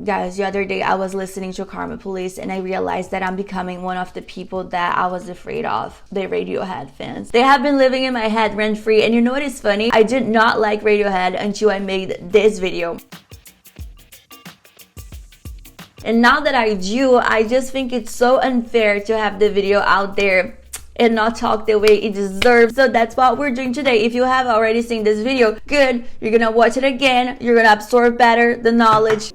Guys, the other day I was listening to Karma Police and I realized that I'm becoming one of the people that I was afraid of, the Radiohead fans. They have been living in my head rent-free, and you know what is funny? I did not like Radiohead until I made this video. And now that I do, I just think it's so unfair to have the video out there and not talk the way it deserves. So that's what we're doing today. If you have already seen this video, good, you're gonna watch it again, you're gonna absorb better the knowledge.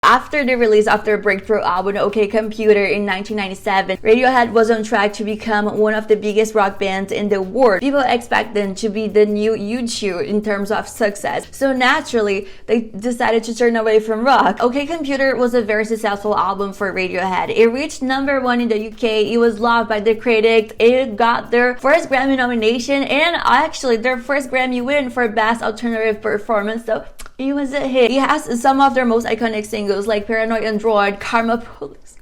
After the release of their breakthrough album OK Computer in 1997, Radiohead was on track to become one of the biggest rock bands in the world. People expect them to be the new U2 in terms of success. So naturally, they decided to turn away from rock. OK Computer was a very successful album for Radiohead. It reached #1 in the UK. It was loved by the critics. It got their first Grammy nomination and actually their first Grammy win for Best Alternative Performance. So it was a hit. It has some of their most iconic singles like Paranoid Android, Karma Police.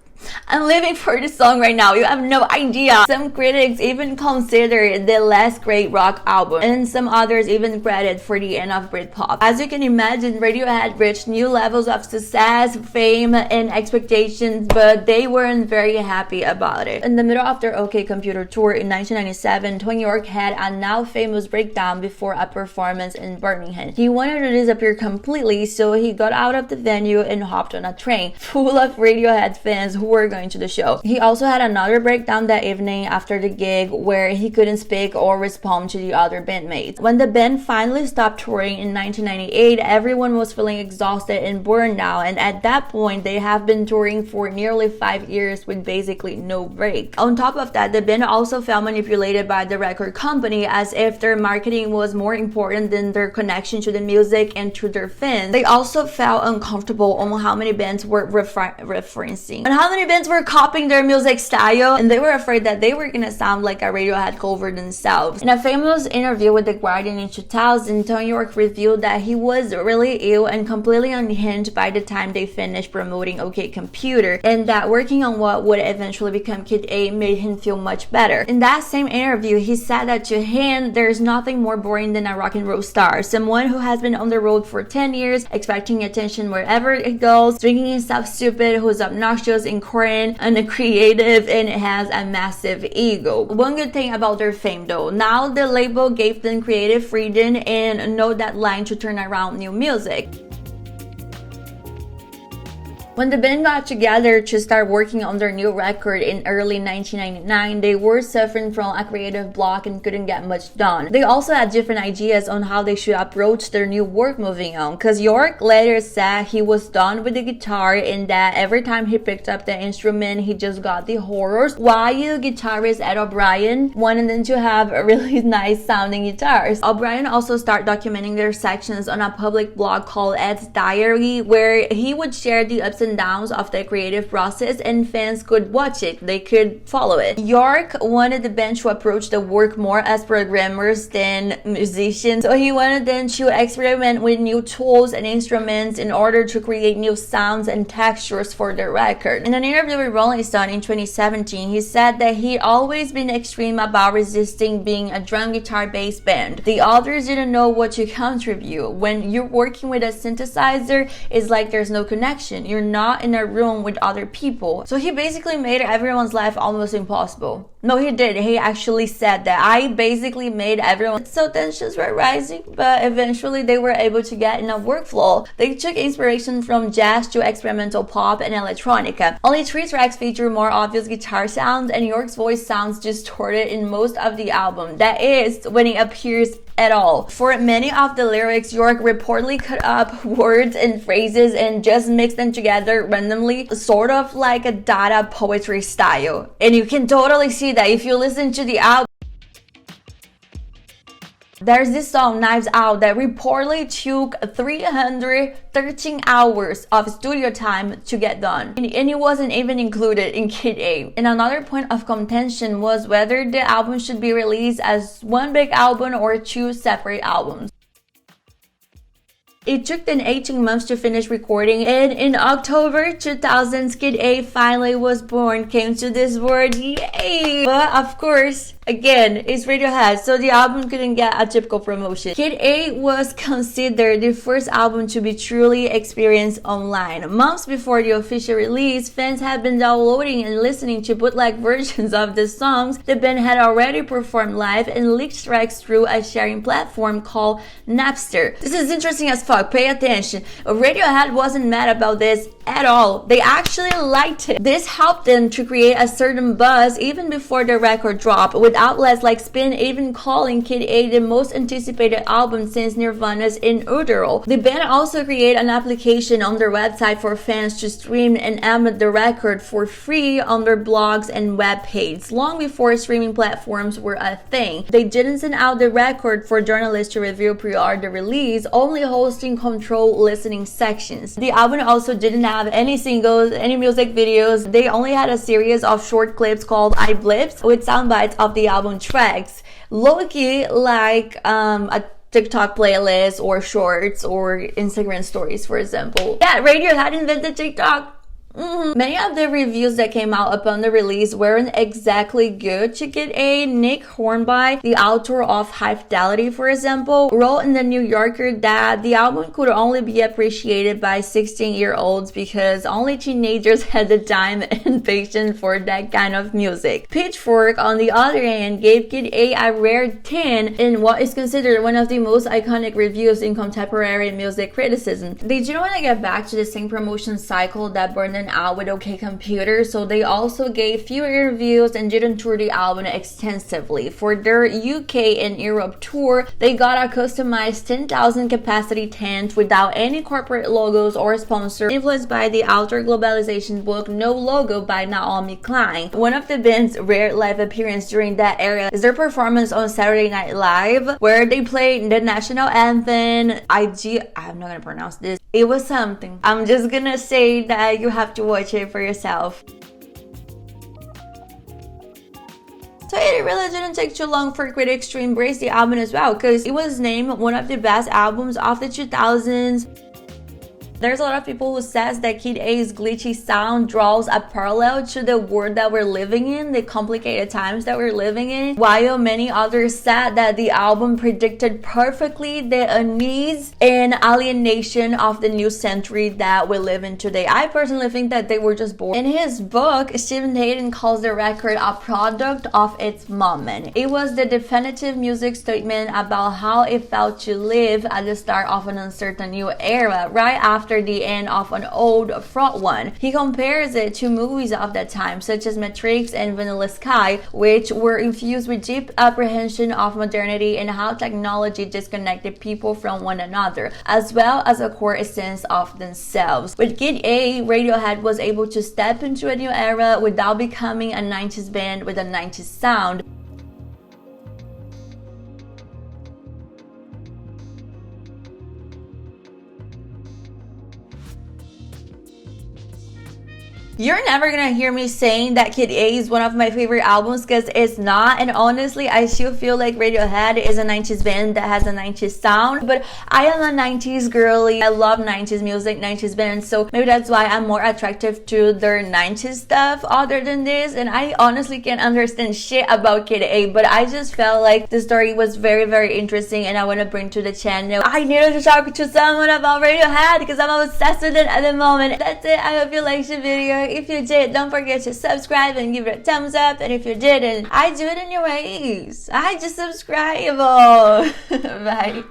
I'm living for this song right now. You have no idea. Some critics even consider it the last great rock album, and some others even credit for the end of Britpop. As you can imagine, Radiohead reached new levels of success, fame, and expectations, but they weren't very happy about it. In the middle of their OK Computer tour in 1997, Tony York had a now famous breakdown before a performance in Birmingham. He wanted to disappear completely, so he got out of the venue and hopped on a train full of Radiohead fans who were going to the show. He also had another breakdown that evening after the gig where he couldn't speak or respond to the other bandmates. When the band finally stopped touring in 1998, everyone was feeling exhausted and burned out, and at that point they have been touring for nearly 5 years with basically no break. On top of that, the band also felt manipulated by the record company, as if their marketing was more important than their connection to the music and to their fans. They also felt uncomfortable on how many bands were referencing and how many bands were copying their music style, and they were afraid that they were gonna sound like a Radiohead cover themselves. In a famous interview with The Guardian in 2000, Tony York revealed that he was really ill and completely unhinged by the time they finished promoting OK Computer, and that working on what would eventually become Kid A made him feel much better. In that same interview, he said that to him, there's nothing more boring than a rock and roll star, someone who has been on the road for 10 years, expecting attention wherever it goes, drinking himself stupid, who's obnoxious, incoherent, uncreative, and has a massive ego. One good thing about their fame though, now the label gave them creative freedom and no deadline to turn around new music. When the band got together to start working on their new record in early 1999, they were suffering from a creative block and couldn't get much done. They also had different ideas on how they should approach their new work moving on, because York later said he was done with the guitar and that every time he picked up the instrument he just got the horrors, while guitarist Ed O'Brien wanted them to have really nice sounding guitars. O'Brien also started documenting their sections on a public blog called Ed's Diary, where he would share the ups and downs of the creative process and fans could watch it, they could follow it. York wanted the band to approach the work more as programmers than musicians, so he wanted them to experiment with new tools and instruments in order to create new sounds and textures for the record. In an interview with Rolling Stone in 2017, he said that he'd always been extreme about resisting being a drum guitar based band. The others didn't know what to contribute. When you're working with a synthesizer, it's like there's no connection. You're not in a room with other people. So he basically made everyone's life almost impossible. No, he did. He actually said that. I basically made everyone. So tensions were rising, but eventually they were able to get in a workflow. They took inspiration from jazz to experimental pop and electronica. Only 3 tracks feature more obvious guitar sounds, and York's voice sounds distorted in most of the album. That is, when he appears at all. For many of the lyrics, York reportedly cut up words and phrases and just mixed them together randomly, sort of like a Dada poetry style. And you can totally see that if you listen to the album. There's this song, Knives Out, that reportedly took 313 hours of studio time to get done. And it wasn't even included in Kid A. And another point of contention was whether the album should be released as one big album or 2 separate albums. It took them 18 months to finish recording, and in October 2000, Kid A finally was born, came to this world, yay! But of course, Again, it's Radiohead, so the album couldn't get a typical promotion. Kid A was considered the first album to be truly experienced online. Months before the official release, fans had been downloading and listening to bootleg versions of the songs the band had already performed live and leaked tracks through a sharing platform called Napster. This is interesting as fuck, pay attention. Radiohead wasn't mad about this at all. They actually liked it. This helped them to create a certain buzz even before the record dropped, with outlets like Spin even calling Kid A the most anticipated album since Nirvana's In Utero. The band also created an application on their website for fans to stream and embed the record for free on their blogs and web pages, long before streaming platforms were a thing. They didn't send out the record for journalists to review prior to the release, only hosting controlled listening sections. The album also didn't have any singles, any music videos. They only had a series of short clips called iBlips with sound bites of the album tracks. Low-key like a TikTok playlist or shorts or Instagram stories, for example. Yeah, Radiohead invented TikTok. Many of the reviews that came out upon the release weren't exactly good to Kid A. Nick Hornby, the author of High Fidelity, for example, wrote in the New Yorker that the album could only be appreciated by 16-year-olds because only teenagers had the time and patience for that kind of music. Pitchfork, on the other hand, gave Kid A rare 10 in what is considered one of the most iconic reviews in contemporary music criticism. They didn't want to get back to the same promotion cycle that burned out with OK Computer, so they also gave fewer interviews and didn't tour the album extensively. For their UK and Europe tour, they got a customized 10,000 capacity tent without any corporate logos or sponsors, influenced by the Outer Globalization book No Logo by Naomi Klein. One of the band's rare live appearances during that era is their performance on Saturday Night Live, where they played the national anthem. I'm not gonna pronounce this. It was something. I'm just gonna say that you have to watch it for yourself. So it really didn't take too long for critics to embrace the album as well, because it was named one of the best albums of the 2000s. There's a lot of people who says that Kid A's glitchy sound draws a parallel to the world that we're living in, the complicated times that we're living in, while many others said that the album predicted perfectly the unease and alienation of the new century that we live in today. I personally think that they were just bored. In his book, Stephen Hayden calls the record a product of its moment. It was the definitive music statement about how it felt to live at the start of an uncertain new era, right after the end of an old fraught one. He compares it to movies of that time, such as Matrix and Vanilla Sky, which were infused with deep apprehension of modernity and how technology disconnected people from one another, as well as a core essence of themselves. With Kid A, Radiohead was able to step into a new era without becoming a 90s band with a 90s sound. You're never gonna hear me saying that Kid A is one of my favorite albums, because it's not. And honestly, I still feel like Radiohead is a 90s band that has a 90s sound. But I am a 90s girly. I love 90s music, 90s bands. So maybe that's why I'm more attractive to their 90s stuff other than this. And I honestly can't understand shit about Kid A. But I just felt like the story was very, very interesting and I want to bring to the channel. I needed to talk to someone about Radiohead because I'm obsessed with it at the moment. That's it. I hope you liked the video. If you did, don't forget to subscribe and give it a thumbs up. And if you didn't, I do it anyways. I just subscribe. Bye.